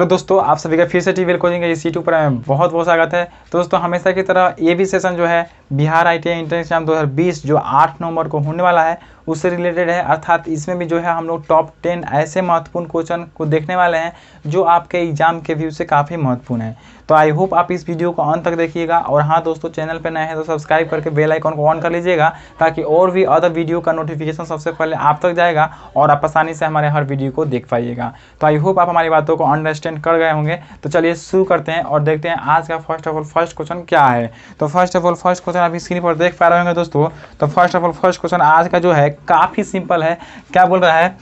Hello दोस्तों, आप सभी का फिर से टीवीएल कोचिंग के इस यूट्यूब पर बहुत बहुत स्वागत है। तो दोस्तों, हमेशा की तरह ये भी सेशन जो है बिहार ITI एंट्रेंस एग्जाम 2020 जो 8 नवंबर को होने वाला है उससे रिलेटेड है। अर्थात इसमें भी जो है हम लोग टॉप 10 ऐसे महत्वपूर्ण क्वेश्चन को देखने वाले हैं जो आपके एग्जाम के व्यू से काफ़ी महत्वपूर्ण है। तो आई होप आप इस वीडियो को अंत तक देखिएगा। और हाँ दोस्तों, चैनल पर नए हैं तो सब्सक्राइब करके बेल आइकन को ऑन कर लीजिएगा ताकि और भी अदर वीडियो का नोटिफिकेशन सबसे पहले आप तक जाएगा और आप आसानी से हमारे हर वीडियो को देख पाइएगा। तो आई होप आप हमारी बातों को अंडरस्टैंड कर गए होंगे। तो चलिए शुरू करते हैं और देखते हैं आज का फर्स्ट क्वेश्चन क्या है। तो फर्स्ट क्वेश्चन आप स्क्रीन पर देख पा रहे होंगे दोस्तों। तो फर्स्ट क्वेश्चन आज का जो है काफ़ी सिंपल है। क्या बोल रहा है,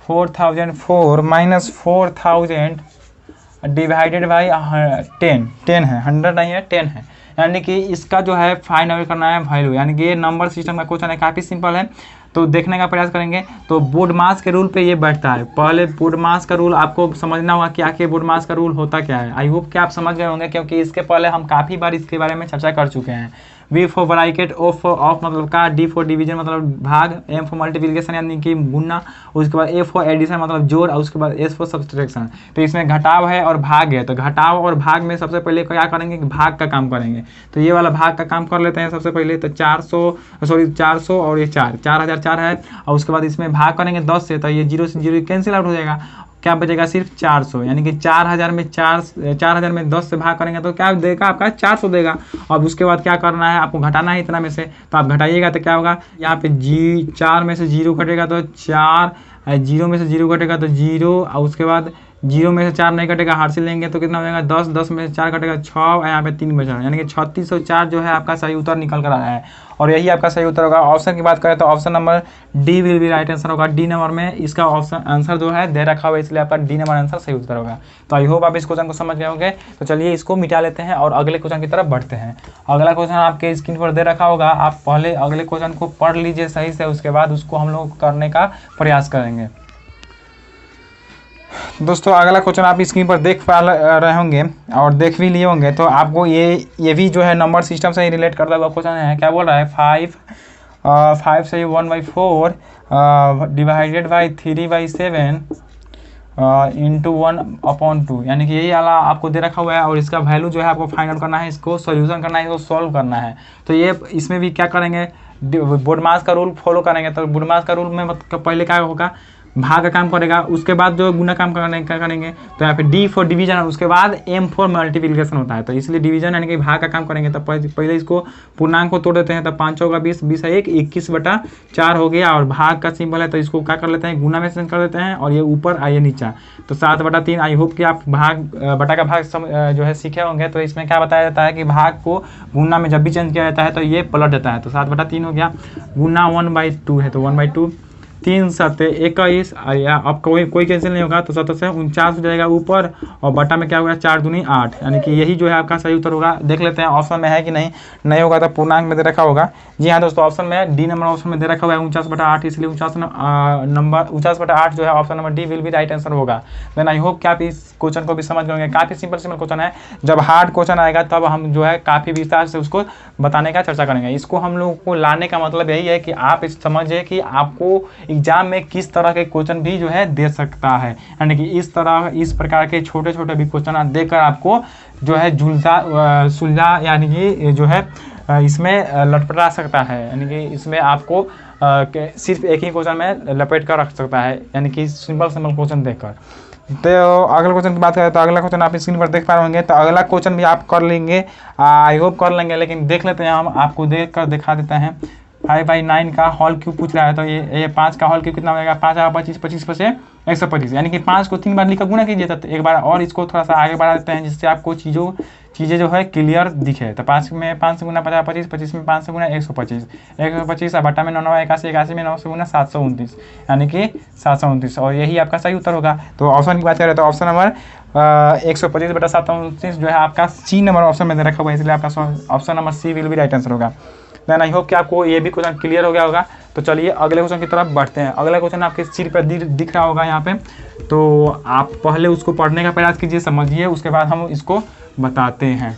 4004 माइनस 4000 डिवाइडेड बाई 10 है, 100 नहीं है 10 है। यानी कि इसका जो है फाइंड आउट करना है वैल्यू। यानी कि ये नंबर सिस्टम का क्वेश्चन है, काफ़ी सिंपल है। तो देखने का प्रयास करेंगे। तो बोर्ड मास के रूल पे ये बैठता है। पहले बोर्ड मास का रूल आपको समझना होगा कि आखिर बोर्ड मास का रूल होता क्या है। आई होप कि आप समझ गए होंगे क्योंकि इसके पहले हम काफ़ी बार इसके बारे में चर्चा कर चुके हैं। V for bracket, O for of मतलब का, D फॉर डिवीजन मतलब भाग, M फॉर मल्टीप्लिकेशन यानी कि गुना, उसके बाद A फॉर एडिशन मतलब जोड़, और उसके बाद S फॉर सब्सट्रैक्शन। तो इसमें घटाव है और भाग है। तो घटाव और भाग में सबसे पहले क्या करेंगे, भाग का काम करेंगे। तो ये वाला भाग का काम कर लेते हैं सबसे पहले। तो 400 और ये 4004 है। और उसके बाद इसमें भाग करेंगे 10 से। तो ये 0 से 0 कैंसिल आउट हो जाएगा। क्या बचेगा, सिर्फ 400। यानी कि 4000 में 10 से भाग करेंगे तो क्या देगा, आपका 400 देगा। अब उसके बाद क्या करना है, आपको घटाना है इतना में से। तो आप घटाइएगा तो क्या होगा, यहाँ पे 4 में से 0 घटेगा तो 4, 0 में से 0 घटेगा तो 0, और उसके बाद 0 में से 4 नहीं घटेगा, हार से लेंगे तो कितना हो जाएगा 10, 10 में से 4 घटेगा 6, और यहाँ पे 3 बचा। यानी कि 3604 जो है आपका सही उत्तर निकल कर आया है। और यही आपका सही उत्तर होगा। ऑप्शन की बात करें तो option number D will be right answer होगा। डी नंबर में इसका ऑप्शन आंसर जो है दे रखा हुआ है, इसलिए आपका डी नंबर आंसर सही उत्तर होगा। तो आई होप आप इस क्वेश्चन को समझ गए होंगे। तो चलिए इसको मिटा लेते हैं और अगले क्वेश्चन की तरफ बढ़ते हैं। अगला क्वेश्चन आपके स्क्रीन पर दे रखा होगा। आप पहले अगले क्वेश्चन को पढ़ लीजिए सही से, उसके बाद उसको हम लोग करने का प्रयास करेंगे। दोस्तों, अगला क्वेश्चन आप स्क्रीन पर देख पा रहे होंगे और देख भी लिए होंगे। तो आपको ये भी जो है नंबर सिस्टम से ही रिलेट करता हुआ क्वेश्चन है। क्या बोल रहा है, 5 से 1/4 डिवाइडेड बाई 3/7 इंटू 1/2। यानी कि यही वाला आपको दे रखा हुआ है और इसका वैल्यू जो है आपको फाइंड आउट करना है, इसको सोल्यूशन करना है, इसको सॉल्व करना है। तो ये इसमें भी क्या करेंगे, बोर्ड मास का रूल फॉलो करेंगे। तो बोर्ड मास का रूल में मतलब पहले क्या होगा, भाग का काम करेगा, उसके बाद जो गुना काम करेंगे। तो यहाँ पे D फॉर डिवीजन और उसके बाद M फॉर मल्टीप्लिकेशन होता है। तो इसलिए डिवीजन यानी कि भाग का काम करेंगे। तो पहले इसको पूर्णांक को तोड़ देते हैं। तो 5 होगा 20, 20 है 1, 21/4 हो गया। और भाग का सिंबल है तो इसको क्या कर लेते हैं, गुना में चेंज कर देते हैं। और ये ऊपर आइए नीचा, तो 7/3। आई होप कि आप बटा का भाग जो है सीखे होंगे। तो इसमें क्या बताया जाता है कि भाग को गुना में जब भी चेंज किया जाता है तो ये पलट देता है। तो 7/3 हो गया, गुना 1/2 है तो 1/2, 3 7 21। अब कोई कैंसिल नहीं होगा तो 7 से 49 हो जाएगा ऊपर, और बटा में क्या होगा 4 दूनी 8। यानी कि यही जो है आपका सही उत्तर होगा। देख लेते हैं ऑप्शन में है कि नहीं होगा तो पूर्णांक में दे रखा होगा। जी हाँ दोस्तों, ऑप्शन में डी नंबर ऑप्शन में दे रखा हुआ है 49/8, इसलिए 49/8 जो है option number D will be right answer होगा। देन आई होप कि आप इस क्वेश्चन को भी समझ गए होंगे। काफ़ी सिंपल क्वेश्चन है। जब हार्ड क्वेश्चन आएगा तब हम जो है काफ़ी विस्तार से उसको बताने का चर्चा करेंगे। इसको हम लोग को लाने का मतलब यही है कि आप समझिए कि आपको एग्जाम में किस तरह के क्वेश्चन भी जो है दे सकता है। यानी कि इस प्रकार के छोटे छोटे भी क्वेश्चन देकर आपको जो है सुलझा यानी कि जो है इसमें लटपटा सकता है। यानी कि इसमें आपको सिर्फ एक ही क्वेश्चन में लपेट कर रख सकता है, यानी कि सिंपल क्वेश्चन देकर। तो अगला क्वेश्चन की बात करें तो अगला क्वेश्चन आप स्क्रीन पर देख पा रहे होंगे। तो अगला क्वेश्चन भी आप कर लेंगे, आई होप कर लेंगे। लेकिन देख लेते हैं, हम आपको देख कर दिखा देते हैं। 5/9 का होल क्यूब पूछ रहा है। तो ये 5 का होल क्यूब कितना हो जाएगा, 5 और 25, 25 पर से 125। यानी कि 5 को 3 बार लिखकर गुना कीजिए। तो एक बार और इसको थोड़ा सा आगे बढ़ा देते हैं जिससे आपको चीज़ें जो है क्लियर दिखे। तो 5 में 5 से गुना 50 25, 25 में 5 से गुना 125, 125 और बटा में 9 81, 81 में 9 से गुना 729, यानी कि 729। और यही आपका सही उत्तर होगा। तो ऑप्शन की बात करें तो ऑप्शन नंबर 125/729 जो है आपका सी नंबर ऑप्शन में दे रखा हुआ है, इसलिए आपका option number C will be right answer होगा। देन आई होप कि आपको ये भी क्वेश्चन क्लियर हो गया होगा। तो चलिए अगले क्वेश्चन की तरफ बढ़ते हैं। अगला क्वेश्चन आपके सिर पर दिख रहा होगा यहाँ पे। तो आप पहले उसको पढ़ने का प्रयास कीजिए, समझिए, उसके बाद हम इसको बताते हैं।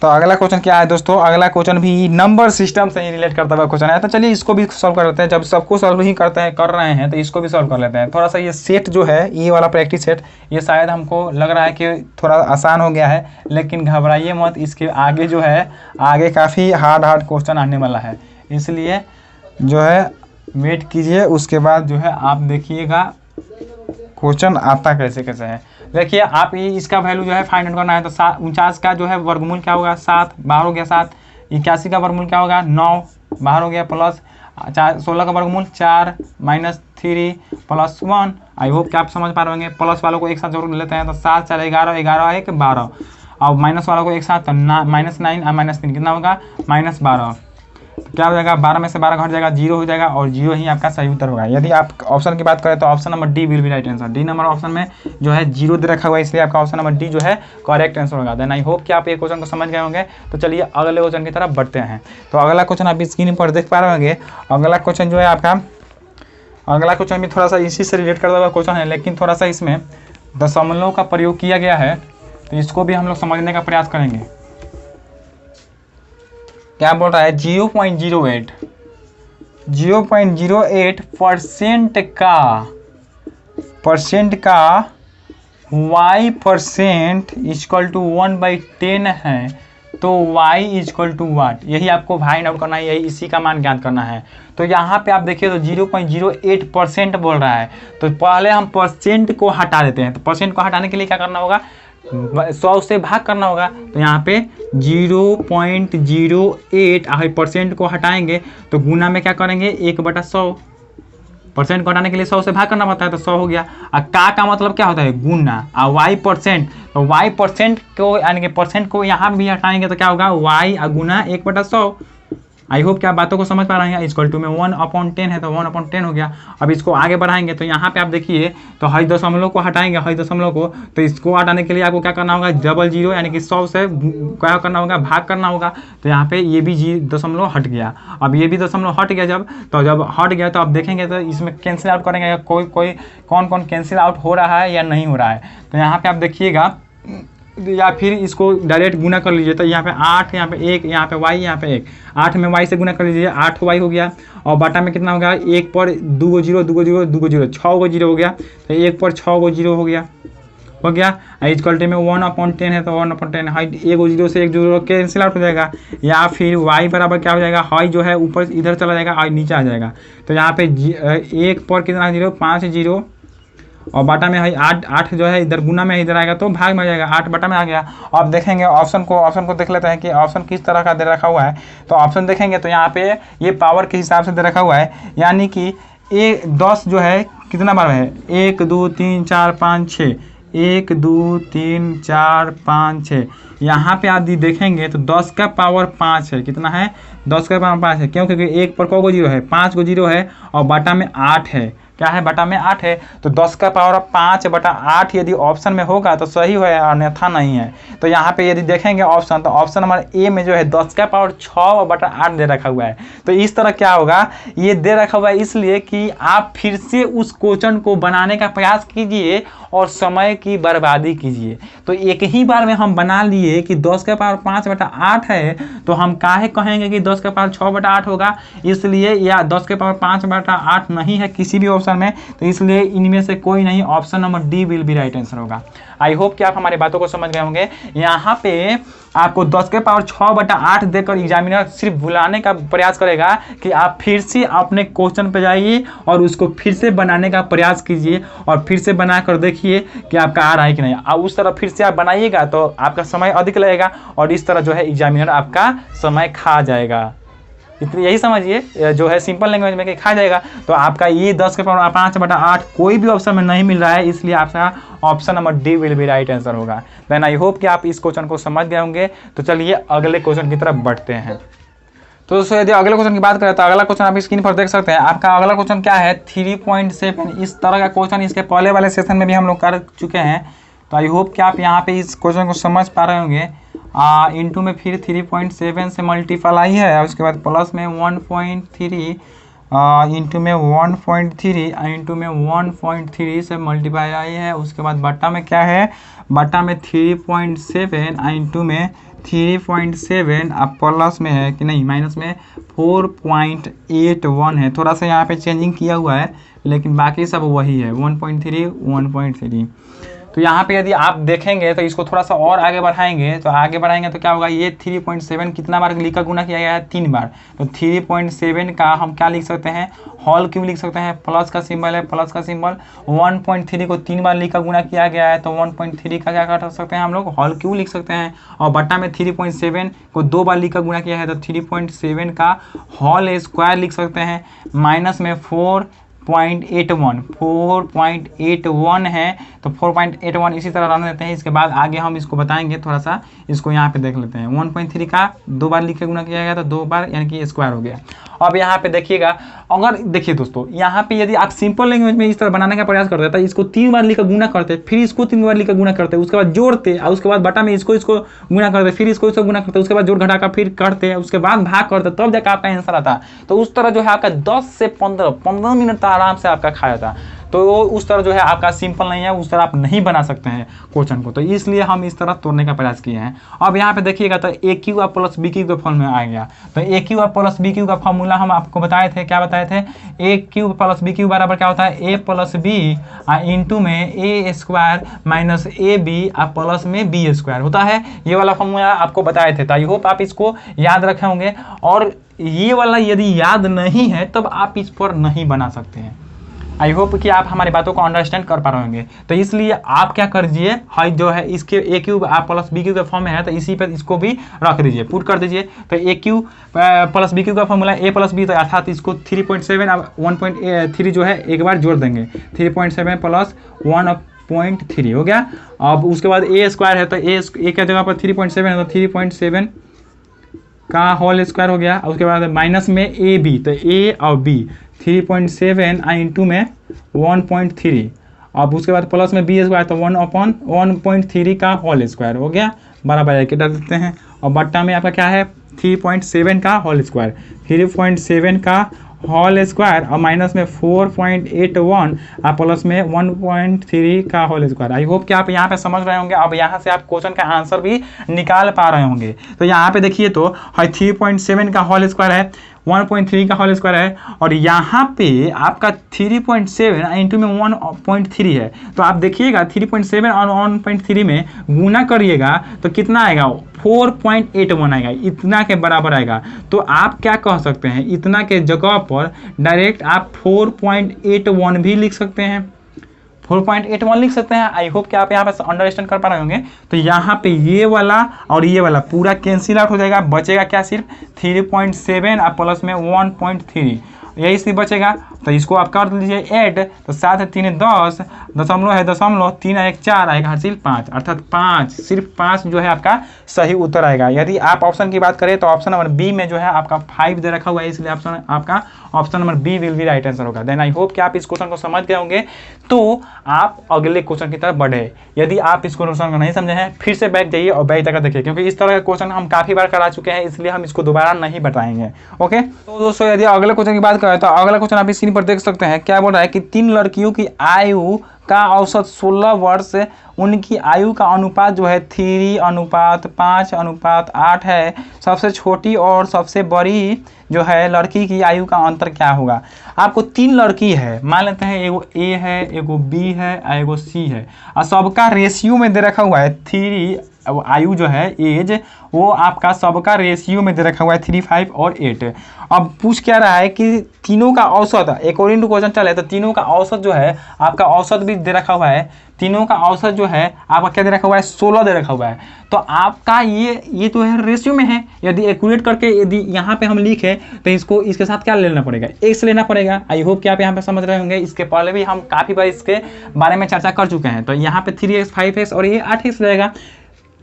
तो अगला क्वेश्चन क्या है दोस्तों, अगला क्वेश्चन भी नंबर सिस्टम से ही रिलेट करता हुआ क्वेश्चन है। तो चलिए इसको भी सॉल्व कर लेते हैं। जब सबको सॉल्व ही करते हैं कर रहे हैं तो इसको भी सॉल्व कर लेते हैं। थोड़ा सा ये सेट जो है, ये वाला प्रैक्टिस सेट, ये शायद हमको लग रहा है कि थोड़ा आसान हो गया है, लेकिन घबराइए मत, इसके आगे जो है आगे काफ़ी हार्ड क्वेश्चन आने वाला है। इसलिए जो है वेट कीजिए, उसके बाद जो है आप देखिएगा क्वेश्चन आता कैसे कैसे है। देखिए आप ये इसका वैल्यू जो है फाइंड आउट करना है। तो 49 का जो है वर्गमूल क्या होगा, 7, बाहर हो गया 7। 81 का वर्गमूल क्या होगा, 9, बाहर हो गया, प्लस 16 का वर्गमूल 4 -3 प्लस 1। आई होप कि आप समझ पा रहे होंगे। प्लस वालों को एक साथ जोड़ लेते हैं तो 7 4 11 11 1 12, और माइनस वालों को एक साथ तो -9 और -3 कितना होगा, -12। क्या हो जाएगा, 12 में से 12 घट जाएगा, 0 हो जाएगा, और 0 ही आपका सही उत्तर होगा। यदि आप ऑप्शन की बात करें तो option number D will be right answer. D number option में जो है 0 दे रखा हुआ है, इसलिए आपका ऑप्शन नंबर डी जो है करेक्ट आंसर होगा। देन आई होप कि आप ये क्वेश्चन को समझ गए होंगे। तो चलिए अगले क्वेश्चन की तरफ बढ़ते हैं। तो अगला क्वेश्चन आप स्क्रीन पर देख पा रहे होंगे। अगला क्वेश्चन जो है आपका, अगला क्वेश्चन भी थोड़ा सा इसी से रिलेट करता हुआ क्वेश्चन है, लेकिन थोड़ा सा इसमें दशमलव का प्रयोग किया गया है, तो इसको भी हम लोग समझने का प्रयास करेंगे। क्या बोल रहा है, 0.08 परसेंट का y% इक्वल टू 1/10 है, तो y इक्वल टू वाट, यही आपको फाइंड आउट करना है, यही इसी का मान ज्ञात करना है। तो यहाँ पे आप देखिए तो 0.08% बोल रहा है, तो पहले हम परसेंट को हटा देते हैं। तो परसेंट को हटाने के लिए क्या करना होगा, 100 से भाग करना होगा। तो यहाँ पे 0.08 परसेंट को हटाएंगे तो गुना में क्या करेंगे, 1/100। परसेंट को हटाने के लिए 100 से भाग करना पड़ता है, तो 100 हो गया। और का मतलब क्या होता है, गुना, और y%, तो y% को यानी कि परसेंट को यहाँ भी हटाएंगे तो क्या होगा, y गुना 1/100। आई होप कि आप बातों को समझ पा रहे हैं। इक्वल टू में 1/10 है, तो 1/10 हो गया। अब इसको आगे बढ़ाएंगे तो यहाँ पे आप देखिए तो हई दशमलव को हटाएंगे, हई दशमलव को, तो इसको हटाने के लिए आपको क्या करना होगा, 00 यानी कि 100 से क्या करना होगा, भाग करना होगा। तो यहाँ पे ये भी दशमलव हट गया। अब ये भी दशमलव हट गया, जब हट गया तो आप देखेंगे तो इसमें कैंसिल आउट करेंगे, कौन कौन कैंसिल आउट हो रहा है या नहीं हो रहा है। तो यहाँ पे आप देखिएगा, या फिर इसको डायरेक्ट गुना कर लीजिए। तो यहाँ पे 8, यहाँ पे 1, यहाँ पे y, यहाँ पे 1, 8 में y से गुना कर लीजिए, 8y हो गया। और बाटा में कितना हो गया, 1 पर 2 0 2 0 2 0 6 0 हो गया, तो 1 पर 6 0 हो गया। इक्वल में 1/10 है, तो 1/10 हाई 1 0 से 1 0 कैंसिल आउट हो जाएगा। या फिर y बराबर क्या हो जाएगा, हाई जो है ऊपर इधर चला जाएगा और नीचे आ जाएगा। तो यहाँ पे 1 पर कितना 0, 5 0, और बाटा में है 8 जो है इधर गुना में इधर आएगा तो भाग में आ जाएगा, 8 बटा में आ गया। अब देखेंगे ऑप्शन को देख लेते हैं कि ऑप्शन किस तरह का दे रखा हुआ है। तो ऑप्शन देखेंगे तो यहाँ पे ये पावर के हिसाब से दे रखा हुआ है, यानी कि 10 जो है कितना बार है, 1 2 3 4 5 6, 1 2 3 4 5 6। यहाँ पे आदि देखेंगे तो 10 का पावर 5 है, कितना है, 10 का पावर 5 है। क्यों, क्योंकि 1 पर को 0 है, 5 को 0 है, और बाटा में 8 है, क्या है, बटा में 8 है। तो 10 का पावर 5/8 यदि ऑप्शन में होगा तो सही है, अन्यथा नहीं है। तो यहाँ पे यदि देखेंगे ऑप्शन, तो ऑप्शन नंबर ए में जो है 10 का पावर 6/8 दे रखा हुआ है। तो इस तरह क्या होगा, ये दे रखा हुआ है इसलिए कि आप फिर से उस क्वेश्चन को बनाने का प्रयास कीजिए और समय की बर्बादी कीजिए। तो एक ही बार में हम बना लिए कि 10 का पावर 5/8 है, तो हम काहे कहेंगे कि 10 का पावर 6/8 होगा, इसलिए, या 10 के पावर 5/8 नहीं है किसी भी ऑप्शन में, तो इसलिए इनमें से कोई नहीं, option number D will be right answer होगा। आई होप कि आप हमारी बातों को समझ गए होंगे। यहाँ पे आपको 10 के पावर 6/8 देकर एग्जामिनर सिर्फ बुलाने का प्रयास करेगा कि आप फिर से अपने क्वेश्चन पे जाइए और उसको फिर से बनाने का प्रयास कीजिए, और फिर से बना कर देखिए कि आपका आ रहा है कि नहीं। और उस तरह फिर से आप बनाइएगा तो आपका समय अधिक लगेगा, और इस तरह जो है एग्जामिनर आपका समय खा जाएगा। इतनी यही समझिए, जो है सिंपल लैंग्वेज में कि खा जाएगा। तो आपका ये 10 के पावर 5/8 कोई भी ऑप्शन में नहीं मिल रहा है, इसलिए आपका option number D will be right answer होगा। देन आई होप कि आप इस क्वेश्चन को समझ गए होंगे। तो चलिए अगले क्वेश्चन की तरफ बढ़ते हैं। तो दोस्तों यदि अगले क्वेश्चन की बात करें तो अगला क्वेश्चन आप स्क्रीन पर देख सकते हैं। आपका अगला क्वेश्चन क्या है, 3.7। इस तरह का क्वेश्चन इसके पहले वाले सेशन में भी हम लोग कर चुके हैं। तो आई होप कि आप यहाँ पे इस क्वेश्चन को समझ पा रहे होंगे। इनटू में फिर 3.7 से मल्टीप्लाई है, और उसके बाद प्लस में 1.3 इंटू में 1.3 इंटू में 1.3 से मल्टीप्लाई आई है। उसके बाद बट्टा में क्या है, बट्टा में 3.7 इंटू में 3.7 अब प्लस में है कि नहीं माइनस में 4.81 है। थोड़ा सा यहाँ पे चेंजिंग किया हुआ है लेकिन बाकी सब वही है 1.3। तो यहाँ पे यदि आप देखेंगे तो इसको थोड़ा सा और आगे बढ़ाएंगे तो क्या होगा, ये 3.7 कितना बार लिखा गुना किया गया है, 3 बार। तो 3.7 का हम क्या लिख सकते हैं, होल क्यूब लिख सकते हैं, प्लस का सिंबल है, प्लस का सिंबल। 1.3 को 3 बार लिखा गुना किया गया है तो 1.3 का क्या कर सकते हैं हम लोग, होल क्यूब लिख सकते हैं। और बट्टा में 3.7 को 2 बार लिखा गुना किया है तो 3.7 का होल स्क्वायर लिख सकते हैं। माइनस में 4.81 है तो 4.81 इसी तरह रहने देते हैं। इसके बाद आगे हम इसको बताएंगे, थोड़ा सा इसको यहाँ पे देख लेते हैं। 1.3 का 2 बार लिख के गुना किया गया तो 2 बार यानी कि स्क्वायर हो गया। अब यहाँ पे देखिएगा, अगर देखिए दोस्तों यहाँ पे यदि आप सिंपल लैंग्वेज में इस तरह बनाने का प्रयास करते तो इसको 3 बार लिखकर गुना करते, फिर इसको 3 बार लिखकर गुना करते, उसके बाद जोड़ते और उसके बाद बटा में इसको गुना करते, फिर इसको गुना करते, उसके बाद जोड़ घटा का फिर करते, उसके बाद भाग करते, तब जाकर आपका आंसर आता। तो उस तरह जो है आपका 10 से 15 मिनट आराम से आपका खा जाता। तो उस तरह जो है आपका सिंपल नहीं है, उस तरह आप नहीं बना सकते हैं क्वेश्चन को, तो इसलिए हम इस तरह तोड़ने का प्रयास किए हैं। अब यहाँ पे देखिएगा तो a cube plus b cube के फॉर्म में आ गया। तो a cube plus b cube का फॉर्मूला हम आपको बताए थे, क्या बताए थे, a cube plus b cube बराबर क्या होता है, ए प्लस बी इंटू में a square minus a b plus में बी स्क्वायर होता है। ये वाला फॉर्मूला आपको बताए थे। तो आई होप आप इसको याद रखे होंगे, और ये वाला यदि याद नहीं है तब आप इस पर नहीं बना सकते हैं। आई होप कि आप हमारी बातों को अंडरस्टैंड कर पा रहे होंगे। तो इसलिए आप क्या कर दीजिए, हाई जो है इसके ए क्यूब प्लस बी क्यू का फॉर्म में है तो इसी पर इसको भी रख दीजिए, पुट कर दीजिए। तो a cube plus b cube का फॉर्मूला ए प्लस बी, तो अर्थात इसको 3.7 अब 1.3 जो है एक बार जोड़ देंगे, 3.7 प्लस 1.3 हो गया। अब उसके बाद ए स्क्वायर है तो ए के जगह पर 3.7 है तो 3.7 का होल स्क्वायर हो गया। उसके बाद माइनस में ए बी, तो ए और बी 3.7 इंटू में 1.3, अब उसके बाद प्लस में बी स्क्वायर तो 1/1.3 का होल स्क्वायर हो गया, बराबर के डाल देते हैं। और बट्टा में आपका क्या है 3.7 का होल स्क्वायर, 3.7 का होल स्क्वायर और माइनस में 4.81 और प्लस में 1.3 का होल स्क्वायर। आई होप कि आप यहाँ पे समझ रहे होंगे। अब यहाँ से आप क्वेश्चन का आंसर भी निकाल पा रहे होंगे। तो यहाँ पे देखिए तो 3.7 का होल स्क्वायर है, 1.3 का होल स्क्वायर है, और यहाँ पे आपका 3.7 इंटू में 1.3 है। तो आप देखिएगा 3.7 और 1.3 में गुना करिएगा तो कितना आएगा, 4.81 आएगा, इतना के बराबर आएगा। तो आप क्या कह सकते हैं, इतना के जगह पर डायरेक्ट आप 4.81 भी लिख सकते हैं, 4.81 लिख सकते हैं। आई होप कि आप यहाँ पे अंडरस्टैंड कर पा रहे होंगे। तो यहाँ पे ये वाला और ये वाला पूरा कैंसिल आउट हो जाएगा, बचेगा क्या, सिर्फ 3.7 और प्लस में 1.3, यही सी बचेगा। तो इसको आप कर दीजिए ऐड, तो 7 3 10 दशमलव है, दशमलव 3 1 4 आएगा, हासिल 5, अर्थात 5, सिर्फ 5 जो है आपका सही उत्तर आएगा। यदि आप ऑप्शन की बात करें तो ऑप्शन नंबर बी में जो है आपका 5 दे रखा हुआ है, इसलिए ऑप्शन आपका option number B will be right answer होगा। देन आई होप कि आप इस क्वेश्चन को समझ गए होंगे। तो आप अगले क्वेश्चन की तरफ बढ़े। यदि आप इस क्वेश्चन को नहीं समझे हैं फिर से बैठ जाइए और बैठ तक देखिए, क्योंकि इस तरह का क्वेश्चन हम काफ़ी बार करा चुके हैं, इसलिए हम इसको दोबारा नहीं बताएंगे। ओके, तो दोस्तों यदि अगले क्वेश्चन की बात करें तो अगला क्वेश्चन आप स्क्रीन पर देख सकते हैं। क्या बोल रहा है कि 3 लड़कियों की आयु का औसत 16 वर्ष, उनकी आयु का अनुपात जो है 3:5:8 है। सबसे छोटी और सबसे बड़ी जो है लड़की की आयु का अंतर क्या होगा। आपको 3 लड़की है, मान लेते हैं एगो ए है, एगो बी है, एगो सी है, और सबका रेशियो में दे रखा हुआ है 3, आयु जो है एज वो आपका सबका रेशियो में दे रखा हुआ है 3, 5 और 8। अब पूछ क्या रहा है कि तीनों का औसत, अकॉर्डिंग टू क्वेश्चन चले तो तीनों का औसत जो है आपका औसत भी दे रखा हुआ है, तीनों का औसत जो है आपका क्या दे रखा हुआ है 16 दे रखा हुआ है। तो आपका ये तो है रेशियो में है, यदि एक्यूरेट करके यदि यहाँ पे हम लिखे तो इसको इसके साथ क्या लेना पड़ेगा, x लेना पड़ेगा। आई होप कि आप यहाँ पे समझ रहे होंगे। इसके पहले भी हम काफ़ी बार इसके बारे में चर्चा कर चुके हैं। तो यहाँ पे 3x 5x और ये 8x रहेगा,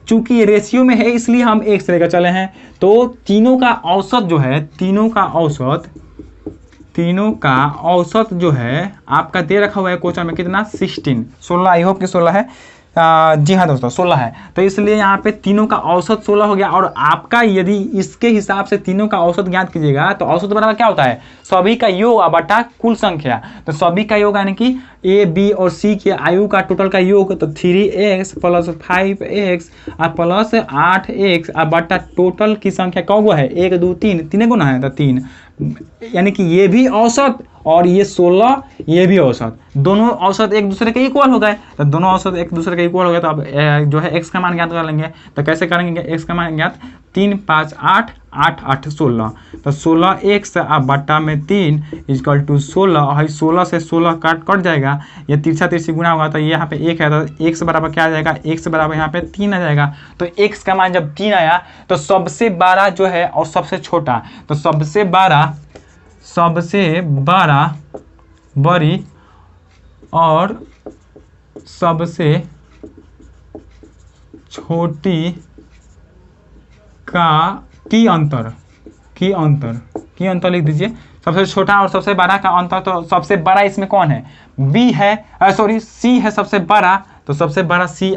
चूंकि ये रेशियो में है इसलिए हम x लेकर चले हैं। तो तीनों का औसत जो है, तीनों का औसत जो है आपका दे रखा हुआ है क्वेश्चन में कितना 16, आई होप कि 16 है। जी हाँ दोस्तों 16 है, तो इसलिए यहाँ पे तीनों का औसत 16 हो गया। और आपका यदि इसके हिसाब से तीनों का औसत ज्ञात कीजिएगा तो औसत बराबर क्या होता है, सभी का योग बटा कुल संख्या। तो सभी का योग यानी कि ए बी और सी के आयु का टोटल का योग, तो 3x plus 5x plus 8x बटा टोटल की संख्या कौ गो है, 1 2 3, तीन गुना है तो 3, यानी कि ये भी औसत और ये 16 ये भी औसत, दोनों औसत एक दूसरे के इक्वल हो गए। तो दोनों औसत एक दूसरे के इक्वल हो गए तो अब जो है x का मान ज्ञात कर लेंगे। तो कैसे करेंगे x का मान ज्ञात, 3 5 8 8 8 16, तो 16x बट्टा में 3 इक्वल टू 16, और 16 से 16 कट जाएगा, ये तिरछा तिरछी गुना होगा तो ये यहाँ पे 1 है, तो x बराबर क्या आ जाएगा, x बराबर यहाँ पे 3 आ जाएगा। तो x का मान जब 3 आया तो सबसे बड़ा जो है और सबसे छोटा, तो सबसे बड़ा बड़ी और सबसे छोटी की अंतर लिख दीजिए। सबसे छोटा और सबसे बड़ा का अंतर, तो सबसे बड़ा इसमें कौन है, बी है, सॉरी सी है सबसे बड़ा, तो सबसे बड़ा सी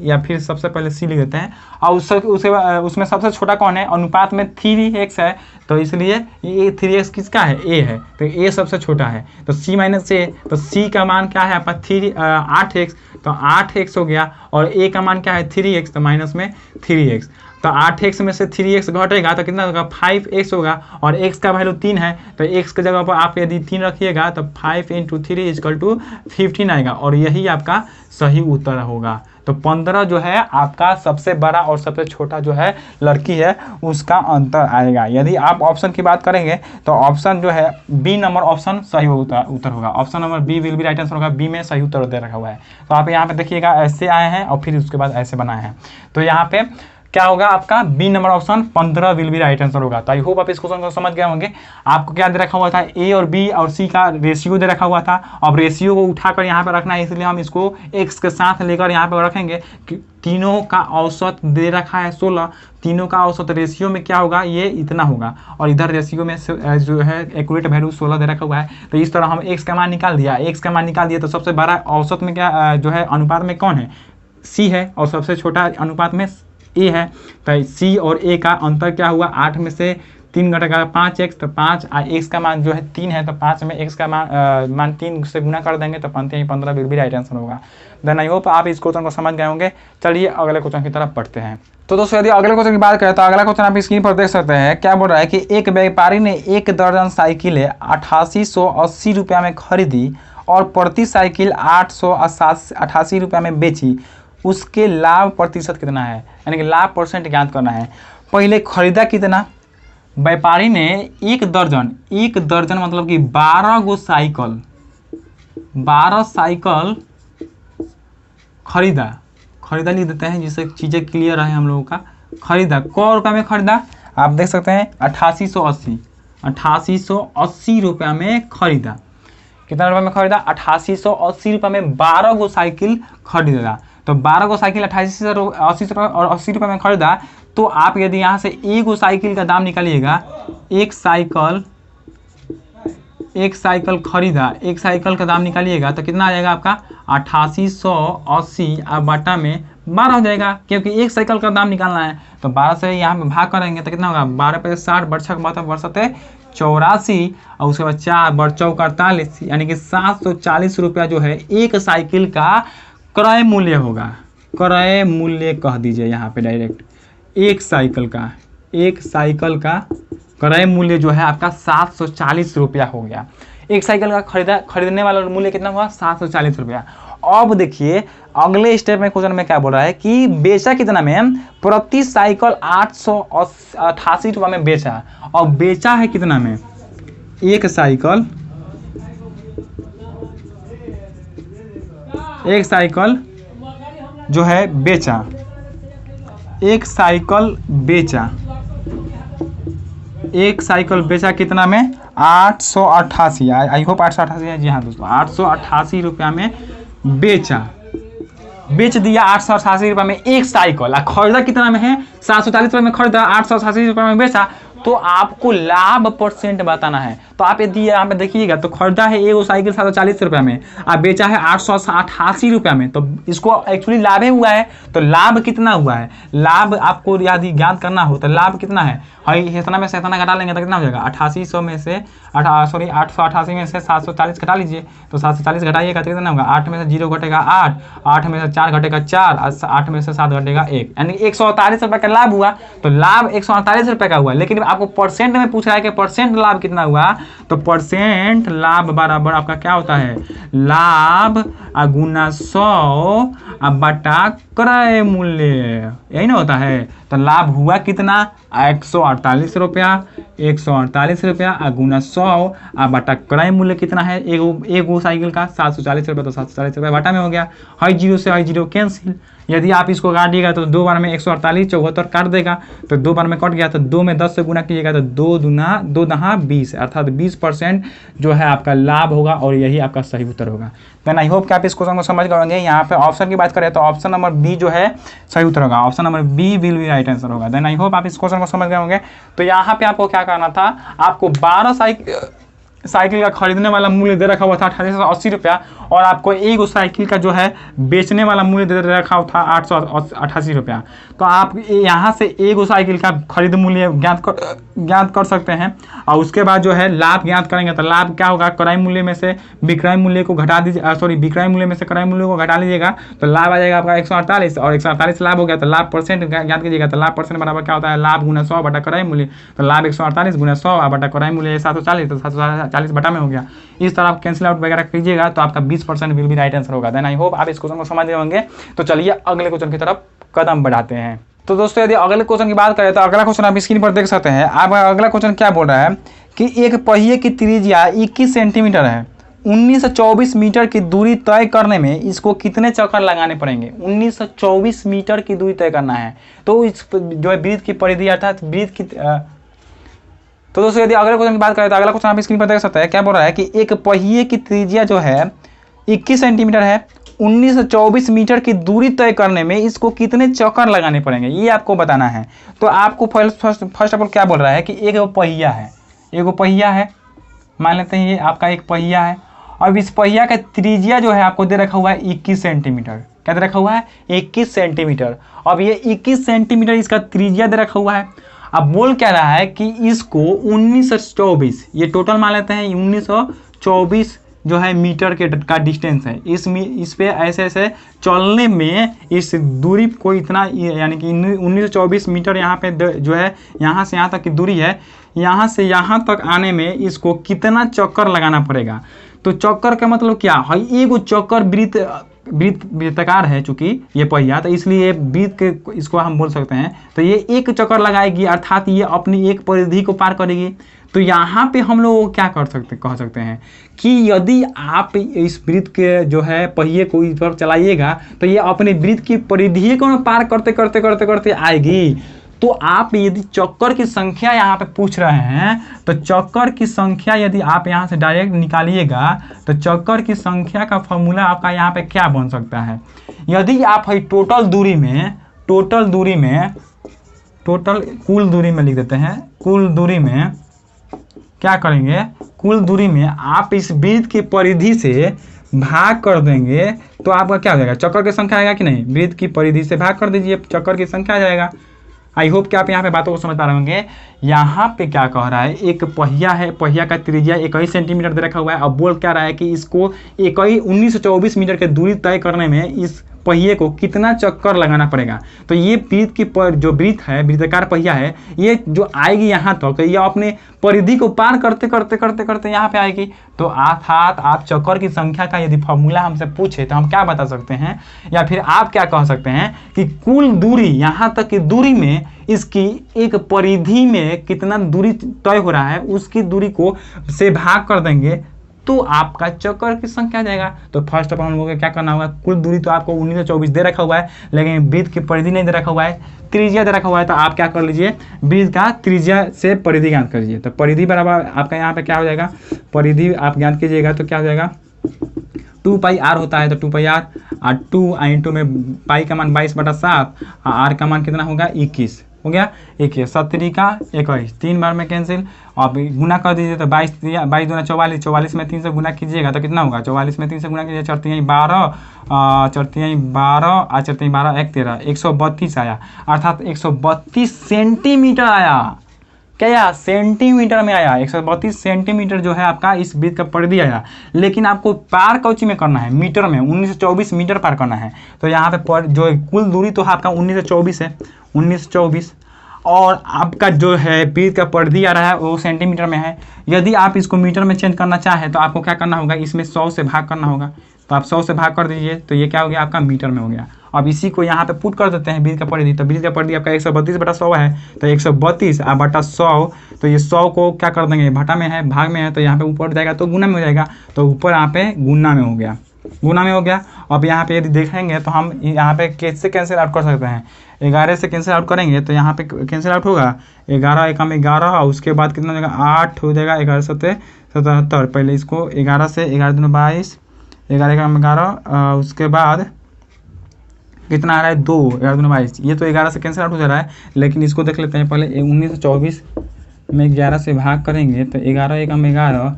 या फिर सबसे पहले सी लिख देते हैं। और उसमें सबसे छोटा कौन है, अनुपात में 3x है, तो इसलिए ये 3x किसका है, a है, तो a सबसे छोटा है। तो c माइनस a, तो c का मान क्या है आपका 8x, तो 8x हो गया, और a का मान क्या है 3x, तो माइनस में 3x, तो 8x में से 3x घटेगा तो कितना होगा 5x होगा, और x का वैल्यू 3 है, तो x की जगह पर आप यदि 3 रखिएगा तो 5 × 3 इक्वल टू 15 आएगा, और यही आपका सही उत्तर होगा। तो 15 जो है आपका सबसे बड़ा और सबसे छोटा जो है लड़की है उसका अंतर आएगा। यदि आप ऑप्शन की बात करेंगे तो ऑप्शन जो है बी नंबर ऑप्शन सही उत्तर होगा, option number B will be right answer होगा, बी में सही उत्तर दे रखा हुआ है। तो आप यहाँ पे देखिएगा ऐसे आए हैं और फिर उसके बाद ऐसे बनाए हैं, तो यहाँ पे क्या होगा आपका B number option 15 will be right answer होगा। तो आई होप आप इस क्वेश्चन को समझ गए होंगे। आपको क्या दे रखा हुआ था, ए और बी और सी का रेशियो दे रखा हुआ था। अब रेशियो को उठाकर यहाँ पर रखना है, इसलिए हम इसको एक्स के साथ लेकर यहाँ पर रखेंगे। तीनों का औसत दे रखा है 16, तीनों का औसत रेशियो में क्या होगा, ये इतना होगा, और इधर रेशियो में जो है एक्यूरेट वैल्यू 16 दे रखा हुआ है। तो इस तरह हम एक्स का मान निकाल दिया, एक्स का मान निकाल दिया तो सबसे बड़ा औसत में क्या जो है अनुपात में कौन है, सी है, और सबसे छोटा अनुपात में ए है। तो सी और ए का अंतर क्या हुआ, 8 में से 3 घटेगा 5x, तो 5 x का मान जो है 3 है, तो 5 में x का मान 3 से गुना कर देंगे तो 15 विल बी राइट आंसर होगा। देन आई होप आप इस क्वेश्चन को समझ गए होंगे। चलिए अगले क्वेश्चन की तरफ पढ़ते हैं। तो दोस्तों यदि अगले क्वेश्चन की बात करें तो अगला क्वेश्चन आप स्क्रीन पर देख सकते हैं। क्या बोल रहा है कि एक व्यापारी ने 1 दर्जन साइकिलें 8880 रुपया में खरीदी और प्रति साइकिल 888 रुपया में बेची, उसके लाभ प्रतिशत कितना है, यानी कि लाभ परसेंट ज्ञात करना है। पहले खरीदा कितना, व्यापारी ने 1 दर्जन मतलब कि 12 गो साइकिल, 12 साइकिल खरीदा लिख देते हैं जिससे चीज़ें क्लियर रहे हम लोगों का। खरीदा कै रुपया में खरीदा, आप देख सकते हैं 8880 रुपया में खरीदा। कितना रुपये में खरीदा, 8880 रुपये में 12 गो साइकिल खरीदा। तो 12 गो साइकिल 8880 रुपये में खरीदा, तो आप यदि यहाँ से एक गो साइकिल का दाम निकालिएगा, एक साइकिल खरीदा, एक साइकिल का दाम निकालिएगा तो कितना आ जाएगा आपका 8880 बटा में 12 हो जाएगा, क्योंकि एक साइकिल का दाम निकालना है। तो 12 से यहाँ पे भाग करेंगे तो कितना होगा, 12 पे 60 बरछक 84, और उसके बाद 4 बरचौक 48, यानी कि 740 रुपया जो है एक साइकिल का क्रय मूल्य होगा। क्रय मूल्य कह दीजिए यहाँ पे डायरेक्ट, एक साइकिल का क्रय मूल्य जो है आपका 740 रुपया हो गया। एक साइकिल का खरीदने वाला मूल्य कितना हुआ, 740 रुपया। अब देखिए अगले स्टेप में क्वेश्चन में क्या बोल रहा है कि बेचा कितना में, प्रति साइकिल 888 रुपया में बेचा, और बेचा है कितना में, एक साइकिल जो है बेचा, एक साइकिल बेचा कितना में, 888। आई होप 888 है, जी हाँ दोस्तों 888 रुपया में बेच दिया 888 रुपये में एक साइकिल। खरीदा कितना में है, 740 रुपये में खरीदा, 888 रुपये में बेचा, तो आपको लाभ परसेंट बताना है। तो आप यदि यहाँ पे देखिएगा तो खरीदा है एगो साइकिल 740 रुपये में, आप बेचा है 888 रुपये में, तो इसको एक्चुअली लाभ ही हुआ है। तो लाभ कितना हुआ है, लाभ आपको यदि ज्ञात करना हो तो लाभ कितना है, इतना में से इतना घटा लेंगे तो कितना हो जाएगा, 8800 में से 888 में से 740 घटा लीजिए, तो 740 घटाइएगा तो कितना होगा, 8 में से 0 घटेगा 8, 8 में से 4 घटेगा 4, 8 में से 7 घटेगा 1, यानी 148 रुपये का लाभ हुआ। तो लाभ 148 रुपये का हुआ, लेकिन आपको परसेंट में पूछ रहा है कि परसेंट लाभ कितना हुआ, तो परसेंट लाभ बराबर आपका क्या होता है, लाभ गुना 100 बटा क्रय मूल्य, यही ना होता है। तो लाभ हुआ कितना, 148 रुपया, 148 रुपया गुना 100 बटा क्रय मूल्य कितना है, एगो साइकिल का 740 रुपये, तो 740 रुपये बटा में हो गया। हाई जीरो से हाई जीरो कैंसिल, यदि आप इसको काटिएगा तो 2 बार में 148 74 काट देगा, तो 2 बार में कट गया, तो 2 में 10 से गुना कीजिएगा तो 2 दहा 20, अर्थात 20% जो है आपका लाभ होगा, और यही आपका सही उत्तर होगा। देन आई होप कि आप इस क्वेश्चन को समझ गए होंगे। यहाँ पे ऑप्शन की बात करें तो ऑप्शन नंबर बी जो है सही उत्तर होगा, option number B will be right answer होगा। देन आई होप आप इस क्वेश्चन को समझ गए होंगे। तो यहाँ पे आपको क्या करना था, आपको 12 साइकिल का खरीदने वाला मूल्य दे रखा हुआ था 880 रुपया, और आपको एक साइकिल का जो है बेचने वाला मूल्य दे रखा हुआ था 888 रुपया। तो आप यहाँ से एक साइकिल का खरीद मूल्य ज्ञात कर सकते हैं, और उसके बाद जो है लाभ ज्ञात करेंगे। तो लाभ क्या होगा, क्रय मूल्य में से विक्रय मूल्य को घटा दीजिए, विक्रय मूल्य में से क्रय मूल्य को घटा लीजिएगा, तो लाभ आ जाएगा आपका 148, और 148 लाभ हो गया। तो लाभ परसेंट ज्ञात कीजिएगा, तो लाभ परसेंट बराबर क्या होता है, लाभ गुना 100 बटा क्रय मूल्य, तो लाभ 148 गुना 100 बटा क्रय मूल्य 740, तो 740 बटा में हो गया। इस तरह आप कैंसिल आउट वगैरह कीजिएगा तो आपका 20% विल बी राइट आंसर होगा। देन आई होप आप इस क्वेश्चन को समझ गए होंगे। तो चलिए अगले क्वेश्चन की तरफ कदम बढ़ाते हैं। तो दोस्तों यदि अगले क्वेश्चन की बात करें तो अगला क्वेश्चन आप स्क्रीन पर देख सकते हैं। आप अगला क्वेश्चन क्या बोल रहा है कि एक पहिए की त्रिज्या 21 सेंटीमीटर है, 1924 मीटर की दूरी तय करने में इसको कितने चक्कर लगाने पड़ेंगे। 1924 मीटर की दूरी तय करना है, तो इस जो है वृत्त की परिधि अर्थात वृत्त की तो दोस्तों यदि अगले क्वेश्चन की बात करें तो अगला क्वेश्चन आप स्क्रीन पर देख सकते हैं। क्या बोल रहा है कि एक पहिए की त्रिज्या जो है 21 सेंटीमीटर है, 1924 मीटर की दूरी तय करने में इसको कितने चक्कर लगाने पड़ेंगे, ये आपको बताना है। तो आपको फर्स्ट ऑफ ऑल क्या बोल रहा है कि एक पहिया है, मान लेते हैं ये आपका एक पहिया है। अब इस पहिया का त्रिज्या जो है आपको दे रखा हुआ है 21 सेंटीमीटर। क्या दे रखा हुआ है, 21 सेंटीमीटर। अब ये 21 सेंटीमीटर इसका त्रिज्या दे रखा हुआ है। अब बोल क्या रहा है कि इसको 1924, ये टोटल मान लेते हैं 1924 जो है मीटर का डिस्टेंस है। इस पे ऐसे चलने में इस दूरी को इतना, यानी कि 1924 मीटर यहाँ पे जो है यहाँ से यहाँ तक की दूरी है, यहाँ से यहाँ तक आने में इसको कितना चक्कर लगाना पड़ेगा। तो चक्कर का मतलब क्या है, एगो चक्कर वृत्ताकार है, चूंकि ये पहिया, तो इसलिए वृत्त के इसको हम बोल सकते हैं। तो ये एक चक्कर लगाएगी, अर्थात ये अपनी एक परिधि को पार करेगी। तो यहाँ पे हम लोग क्या कह सकते हैं कि यदि आप इस वृत्त के जो है पहिए को इस पर चलाइएगा तो ये अपने वृत्त की परिधि को पार करते आएगी। तो आप यदि चक्कर की संख्या यहाँ पे पूछ रहे हैं तो चक्कर की संख्या यदि आप यहाँ से डायरेक्ट निकालिएगा तो चक्कर की संख्या का फॉर्मूला आपका यहाँ पे क्या बन सकता है। यदि आप टोटल कुल दूरी में लिख देते हैं, कुल दूरी में क्या करेंगे, कुल दूरी में आप इस वृत्त की परिधि से भाग कर देंगे तो आपका क्या हो जाएगा, चक्कर की संख्या आएगा कि नहीं, वृत्त की परिधि से भाग कर दीजिए, चक्कर की संख्या आ जाएगा। आई होप कि आप यहाँ पे बातों को समझ पा रहे होंगे। यहाँ पे क्या कह रहा है, एक पहिया है, पहिया का त्रिज्या 21 सेंटीमीटर दे रखा हुआ है। अब बोल क्या रहा है कि इसको 1924 मीटर की दूरी तय करने में इस पहिए को कितना चक्कर लगाना पड़ेगा। तो ये वृत्त की जो वृत्त है, वृत्ताकार पहिया है, ये जो आएगी यहाँ तक, तो ये अपने परिधि को पार करते यहाँ पे आएगी। तो अर्थात आप चक्कर की संख्या का यदि फॉर्मूला हमसे पूछे तो हम क्या बता सकते हैं, या फिर आप क्या कह सकते हैं कि कुल दूरी, यहाँ तक की दूरी में इसकी एक परिधि में कितना दूरी तय हो रहा है, उसकी दूरी को से भाग कर देंगे तो आपका चक्कर की संख्या आ जाएगा। तो फर्स्ट ऑफ ऑल हम लोगों को क्या करना होगा, कुल दूरी तो आपको 1924 दे रखा हुआ है, लेकिन वृत्त की परिधि नहीं दे रखा हुआ है, त्रिज्या दे रखा हुआ है। तो आप क्या कर लीजिए, वृत्त का त्रिज्या से परिधि ज्ञात कर लीजिए। तो परिधि बराबर आपका यहाँ पे क्या हो जाएगा, परिधि आप ज्ञात कीजिएगा तो क्या हो जाएगा, 2πr होता है, तो 2πr और 2 इंटू में पाई का मान 22/7, आर का मान कितना होगा 21 हो गया। एक ये 70 का 21, 3 बार में कैंसिल। आप गुना कर दीजिए तो 22 22 दूना 44, 44 में 3 से गुना कीजिएगा तो कितना होगा, 44 में 3 से गुना कीजिए, 4 3 12, 4 3 12, 4 3 12 1 13, 132 आया, अर्थात 132 सेंटीमीटर आया। क्या आया, सेंटीमीटर में आया। 132 सेंटीमीटर जो है आपका इस वृत्त का परिधि आया। लेकिन आपको पार कौची में करना है, मीटर में, 1924 मीटर पार करना है। तो यहाँ पे जो कुल दूरी तो आपका 1924 है, 1924, और आपका जो है वृत्त का परिधि आ रहा है वो सेंटीमीटर में है। यदि आप इसको मीटर में चेंज करना चाहें तो आपको क्या करना होगा, इसमें 100 से भाग करना होगा। तो आप 100 से भाग कर दीजिए तो ये क्या हो गया, आपका मीटर में हो गया। अब इसी को यहाँ पे पुट कर देते हैं वृत्त का परिधि। तो वृत्त का परिधि आपका 132/100 है, तो 132 बटा 100, तो ये 100 को क्या कर देंगे, भटा में है, भाग में है, तो यहाँ पे ऊपर जाएगा तो गुना में हो जाएगा। तो ऊपर यहाँ पे गुना में हो गया, गुना में हो गया। अब यहाँ पे यदि देखेंगे तो हम यहाँ पे कैसे कैंसिल आउट कर सकते हैं, 11 से कैंसिल आउट करेंगे तो यहाँ पे कैंसिल आउट होगा, 11 एकम 11, उसके बाद कितना हो जाएगा, 8 हो जाएगा, 11 7 77। पहले इसको 11 से 11 दूनी 22, 11 एकम 11, उसके बाद कितना आ रहा है 2, 11 दूनी 22। ये तो 11 से कैंसिल आउट हो जा रहा है, लेकिन इसको देख लेते हैं पहले। 1924 में 11 से भाग करेंगे तो 11 एकम 11,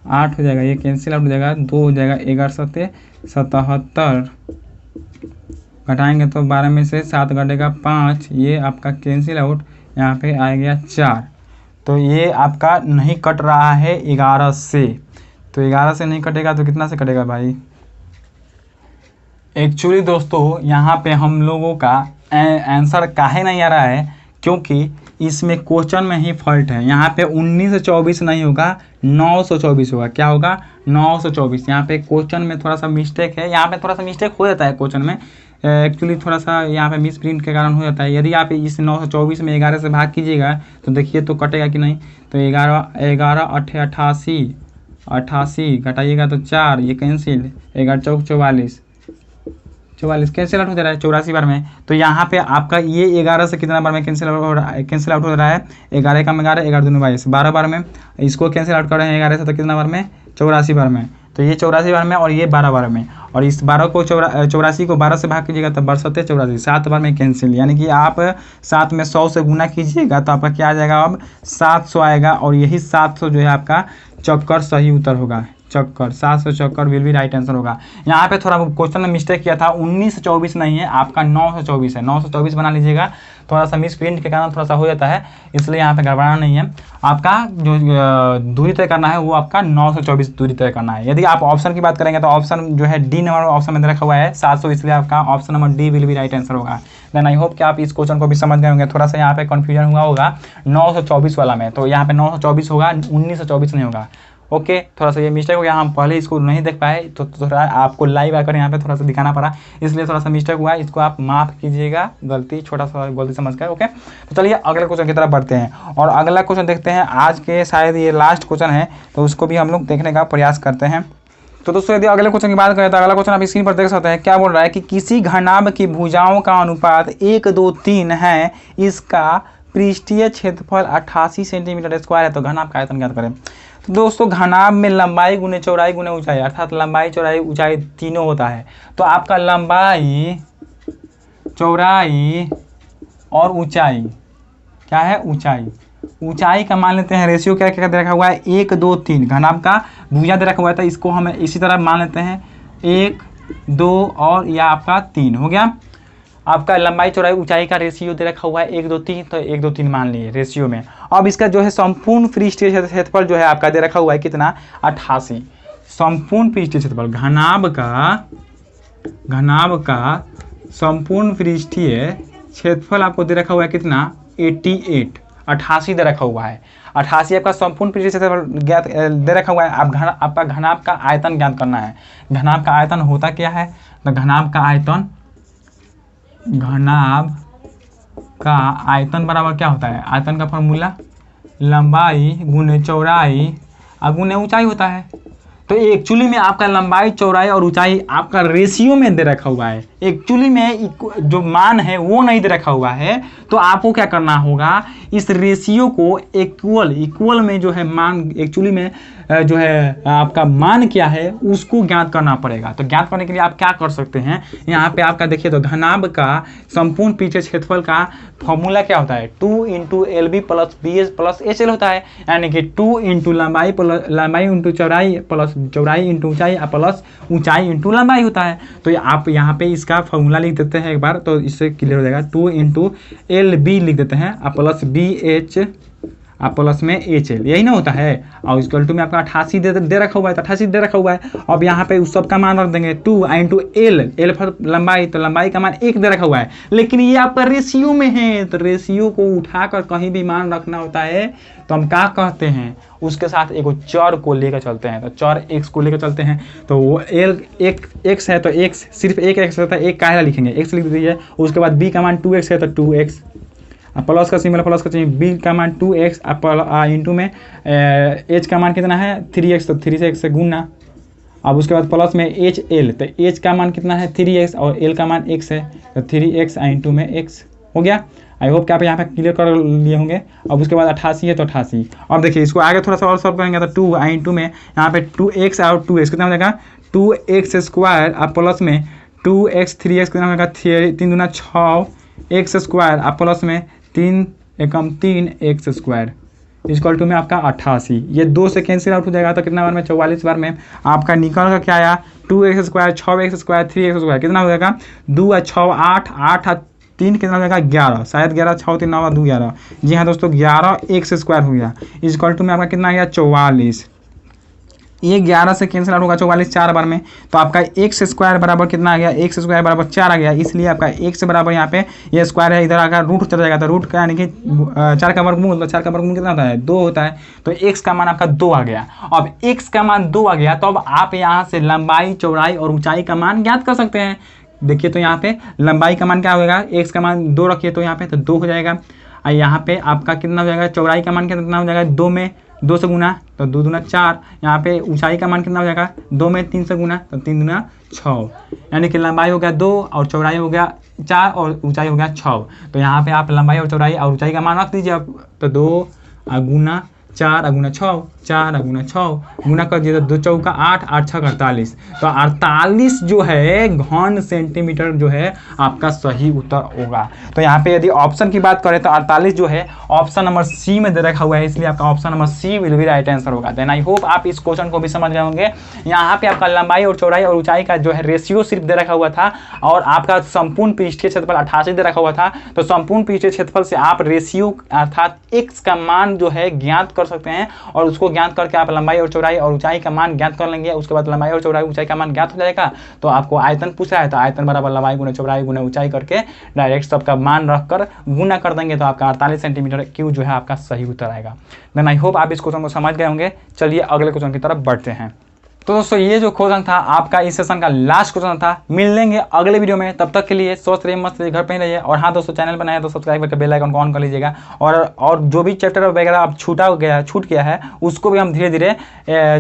8 हो जाएगा, ये कैंसिल आउट हो जाएगा, 2 हो जाएगा, 11 7 77, घटाएंगे तो 12 में से 7 घटेगा 5, ये आपका कैंसिल आउट, यहाँ पे आ गया 4। तो ये आपका नहीं कट रहा है 11 से, तो 11 से नहीं कटेगा तो कितना से कटेगा भाई। एक्चुअली दोस्तों यहाँ पे हम लोगों का आंसर काहे नहीं आ रहा है, क्योंकि इसमें क्वेश्चन में ही फॉल्ट है। यहाँ पे 1924 नहीं होगा, 924 होगा। क्या होगा, 924। यहाँ पे क्वेश्चन में थोड़ा सा मिस्टेक है, यहाँ पे थोड़ा सा मिस्टेक हो जाता है क्वेश्चन में, एक्चुअली थोड़ा सा यहाँ पे मिस प्रिंट के कारण हो जाता है। यदि आप इस 924 में 11 से भाग कीजिएगा तो देखिए तो कटेगा कि नहीं। तो 11 11 8 88, 88 घटाइएगा तो 4, ये कैंसिल, 11 4 44, 44 कैंसिल आउट हो जा रहा है 84 बार में। तो यहाँ पे आपका ये 11 से कितना बार में कैंसिल आउट हो रहा है, 11 का 11, 11 दूनी 22, 12 बार में। इसको कैंसिल आउट कर रहे हैं 11 से तो कितना बार में, 84 बार में। तो ये 84 बार में और ये 12 बार में, और इस 12 को 84 को 12 से भाग कीजिएगा तो 12 7 84, 7 बार में कैंसिल। यानी कि आप 7 में 100 से गुना कीजिएगा तो आपका क्या आ जाएगा, अब 700 आएगा। और यही 700 जो है आपका चक्कर सही उत्तर होगा, चक्कर 700 चक्कर विल बी राइट आंसर होगा। यहाँ पे थोड़ा क्वेश्चन में मिस्टेक किया था, 1924 नहीं है, आपका 924 है, 924 बना लीजिएगा। थोड़ा सा मिस प्रिंट के कारण थोड़ा सा हो जाता है, इसलिए यहाँ पे गड़बड़ाना नहीं है। आपका जो दूरी तय करना है वो आपका 924 दूरी तय करना है। यदि आप ऑप्शन की बात करेंगे तो ऑप्शन जो है डी नंबर ऑप्शन में रखा हुआ है 700, इसलिए आपका option number D will be right answer होगा। देन आई होप कि आप इस क्वेश्चन को भी समझ गए होंगे। थोड़ा सा यहाँ पे कन्फ्यूजन हुआ होगा 924 वाला में, तो यहाँ पे 924 होगा, 1924 नहीं होगा। ओके, थोड़ा सा ये मिस्टेक हो गया, हम पहले इसको नहीं देख पाए तो थोड़ा आपको लाइव आकर यहाँ पे थोड़ा सा दिखाना पड़ा, इसलिए थोड़ा सा मिस्टेक हुआ। इसको आप माफ़ कीजिएगा, गलती छोटा सा गलती समझ कर। ओके, तो चलिए अगले क्वेश्चन की तरफ बढ़ते हैं और अगला क्वेश्चन देखते हैं। आज के शायद ये लास्ट क्वेश्चन है, तो उसको भी हम लोग देखने का प्रयास करते हैं। तो दोस्तों यदि अगले क्वेश्चन की बात करें तो अगला क्वेश्चन आप स्क्रीन पर देख सकते हैं। क्या बोल रहा है कि किसी घनाभ की भुजाओं का अनुपात 1 2 3 है, इसका पृष्ठीय क्षेत्रफल 88 सेंटीमीटर स्क्वायर है, तो घनाभ का आयतन ज्ञात करें। तो दोस्तों घनाभ में लंबाई गुने चौड़ाई गुने ऊंचाई, अर्थात लंबाई चौड़ाई ऊंचाई तीनों होता है। तो आपका लंबाई चौड़ाई और ऊंचाई क्या है, ऊंचाई, ऊंचाई का मान लेते हैं रेशियो क्या क्या दे रखा हुआ है, 1 2 3। घनाभ का भुजा दे रखा हुआ है तो इसको हम इसी तरह मान लेते हैं 1 2 और यह आपका 3 हो गया। आपका लंबाई चौड़ाई ऊंचाई का रेशियो दे रखा हुआ है 1 2 3, तो 1 2 3 मान लिए रेशियो में। अब इसका जो है संपूर्ण पृष्ठीय क्षेत्रफल जो है आपका दे रखा हुआ है कितना, 88। संपूर्ण पृष्ठीय क्षेत्रफल घनाभ का संपूर्ण पृष्ठीय क्षेत्रफल आपको दे रखा हुआ है कितना, 88 दे रखा हुआ है। 88 आपका संपूर्ण पृष्ठीय क्षेत्रफल ज्ञात दे रखा हुआ है। आपका घनाभ का आयतन ज्ञात करना है। घनाभ का आयतन होता क्या है, तो घनाभ का आयतन बराबर क्या होता है, आयतन का फॉर्मूला लंबाई गुने चौड़ाई गुने ऊंचाई होता है। तो एक्चुअली में आपका लंबाई चौड़ाई और ऊंचाई आपका रेशियो में दे रखा हुआ है, एक्चुअली में जो मान है वो नहीं दे रखा हुआ है। तो आपको क्या करना होगा, इस रेशियो को इक्वल में जो है मान एक्चुअली में जो है आपका मान क्या है उसको ज्ञात करना पड़ेगा। तो ज्ञात करने के लिए आप क्या कर सकते हैं, यहाँ पे आपका देखिए तो घनाभ का संपूर्ण पृष्ठीय क्षेत्रफल का फॉर्मूला क्या होता है, 2 into LB plus BH plus HL होता है, यानी कि 2 इंटू लंबाई इंटू चौड़ाई प्लस चौड़ाई इंटू ऊंचाई प्लस ऊंचाई इंटू लंबाई होता है। तो आप यहाँ पे इसका फॉर्मूला लिख देते हैं एक बार, तो इससे क्लियर हो जाएगा। 2 इंटू LB लिख देते हैं प्लस BH प्लस में HL, यही ना होता है। और इक्वल टू में आपका 88 दे रखा हुआ है, तो 88 दे रखा हुआ है। अब यहाँ पे उस सब का मान रख देंगे 2 इंटू L फॉर लंबाई, तो लंबाई का मान 1 दे रखा हुआ है, लेकिन ये आपका रेशियो में है, तो रेशियो को उठाकर कहीं भी मान रखना होता है तो हम क्या कहते हैं, उसके साथ एक चर को लेकर चलते हैं। तो चर x को लेकर चलते हैं, तो वो x है तो x सिर्फ एक x रहता है, एक कायला लिखेंगे, x लिख दीजिए। उसके बाद b का मान 2x है तो 2x, प्लस का सिंबल प्लस का चाहिए, b का मान 2x इंटू में h का मान कितना है 3x, तो 3 से x से गुना। अब उसके बाद प्लस में HL, तो h का मान कितना है 3x और l का मान x है, तो 3x इंटू में x हो गया। आई होप कि आप यहाँ पे क्लियर कर लिए होंगे। अब उसके बाद 88 है तो 88। अब देखिए इसको आगे थोड़ा सा और सॉल्व करेंगे, तो 2 इंटू में यहाँ पे 2x और 2x कितना हो जाएगा 2x स्क्वायर प्लस में 2x 3x कितना हो जाएगा 3 दूना 6 x स्क्वायर प्लस में 3 एकम 3 x स्क्वायर इक्वल टू में आपका 88। ये 2 से कैंसिल आउट हो जाएगा, तो कितना बार में 44 बार में आपका निकल का क्या आया 2x square 6x square 3x square कितना हो जाएगा 2 और 6 8 8 और 3 कितना हो जाएगा 11, शायद 11 6 3 9 2 11। जी हाँ दोस्तों 11 x स्क्वायर हो गया इक्वल टू में आपका कितना आ गया 44। ये 11 से कैंसिल आउट होगा 44 4 बार में, तो आपका x स्क्वायर बराबर कितना आ गया x स्क्वायर बराबर 4 आ गया। इसलिए आपका x बराबर यहाँ पे ये स्क्वायर है, इधर आकर रूट चला जाएगा, तो रूट का यानी कि 4 का वर्गमूल, तो 4 का वर्गमूल कितना होता है 2 होता है, तो x का मान आपका 2 आ गया। अब x का मान 2 आ गया, तो अब आप यहाँ से लंबाई चौड़ाई और ऊंचाई का मान ज्ञात कर सकते हैं। देखिए तो यहाँ पे लंबाई का मान क्या होगा, x का मान 2 रखिए तो यहाँ पे तो 2 हो जाएगा। और यहाँ पे आपका कितना हो जाएगा चौड़ाई का मान कितना हो जाएगा 2 में 2 से गुना, तो 2 दूना 4। यहाँ पे ऊंचाई का मान कितना हो जाएगा 2 में 3 से गुना, तो 3 दूना 6, यानी कि लंबाई हो गया 2 और चौड़ाई हो गया 4 और ऊंचाई हो गया 6। तो यहाँ पे आप लंबाई और चौड़ाई और ऊंचाई का मान रख दीजिए। अब तो 2 गुना 4 गुना 6 4 गुना 6 गुना कर दिए, तो 2 चौका 8 8 6 48, तो 48 जो है घन सेंटीमीटर जो है आपका सही उत्तर होगा। तो यहाँ पे यदि ऑप्शन की बात करें तो 48 जो है ऑप्शन नंबर सी में दे रखा हुआ है, इसलिए आपका option number C will be right answer होगा। देन आई होप आप इस क्वेश्चन को भी समझ गए होंगे। यहाँ पे आपका लंबाई और चौड़ाई और ऊंचाई का जो है रेशियो सिर्फ दे रखा हुआ था, और आपका संपूर्ण पृष्ठीय क्षेत्रफल 88 दे रखा हुआ था। तो संपूर्ण पृष्ठीय क्षेत्रफल से आप रेशियो अर्थात x का मान जो है ज्ञात कर सकते हैं, और उसको ज्ञात करके आप लंबाई और चौड़ाई और ऊंचाई का मान ज्ञात कर लेंगे। उसके बाद लंबाई और चौड़ाई ऊंचाई का मान ज्ञात हो जाएगा, तो आपको आयतन पूछ रहा है तो आयतन बराबर लंबाई गुना चौड़ाई गुना ऊंचाई करके डायरेक्ट सबका मान रखकर गुना कर देंगे, तो आपका 48 सेंटीमीटर क्यूब जो है आपका सही उत्तर आएगा। देन आई होप आप इस क्वेश्चन को समझ गए होंगे। चलिए अगले क्वेश्चन की तरफ बढ़ते हैं। तो दोस्तों ये जो क्वेश्चन था आपका इस सेशन का लास्ट क्वेश्चन था। मिल लेंगे अगले वीडियो में, तब तक के लिए स्वस्थ रहिए मस्त रहिए घर पे ही रहिए। और हाँ दोस्तों चैनल बनाया तो सब्सक्राइब करके बेल आइकन को ऑन कर लीजिएगा, और जो भी चैप्टर वगैरह आप छूट गया है उसको भी हम धीरे धीरे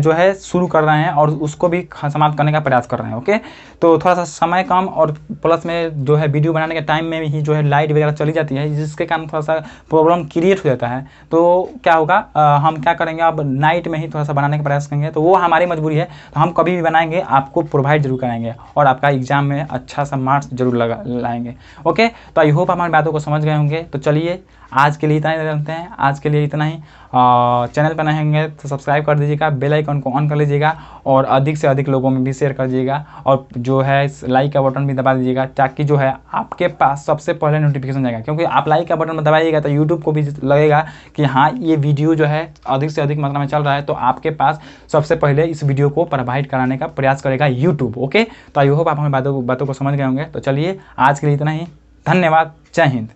जो है शुरू कर रहे हैं और उसको भी समाप्त करने का प्रयास कर रहे हैं। ओके, तो थोड़ा सा समय कम और प्लस में जो है वीडियो बनाने के टाइम में ही जो है लाइट वगैरह चली जाती है, जिसके कारण थोड़ा सा प्रॉब्लम क्रिएट हो जाता है। तो क्या होगा हम क्या करेंगे अब नाइट में ही थोड़ा सा बनाने का प्रयास करेंगे, तो वो हमारी मजबूरी है। तो हम कभी भी बनाएंगे आपको प्रोवाइड जरूर कराएंगे और आपका एग्जाम में अच्छा सा मार्क्स जरूर लाएंगे। ओके, तो आई होप हमारी बातों को समझ गए होंगे। तो चलिए आज के लिए इतना ही रखते हैं, आज के लिए इतना ही। चैनल पर नए होंगे तो सब्सक्राइब कर दीजिएगा, बेल आइकन को ऑन कर लीजिएगा और अधिक से अधिक लोगों में भी शेयर कर दीजिएगा, और जो है लाइक का बटन भी दबा दीजिएगा, ताकि जो है आपके पास सबसे पहले नोटिफिकेशन जाएगा। क्योंकि आप लाइक का बटन दबाइएगा तो यूट्यूब को भी लगेगा कि हाँ ये वीडियो जो है अधिक से अधिक मात्रा में चल रहा है, तो आपके पास सबसे पहले इस वीडियो को प्रोवाइड कराने का प्रयास करेगा यूट्यूब। ओके, तो आई होप आप हमें बातों को समझ गए होंगे। तो चलिए आज के लिए इतना ही, धन्यवाद, जय हिंद।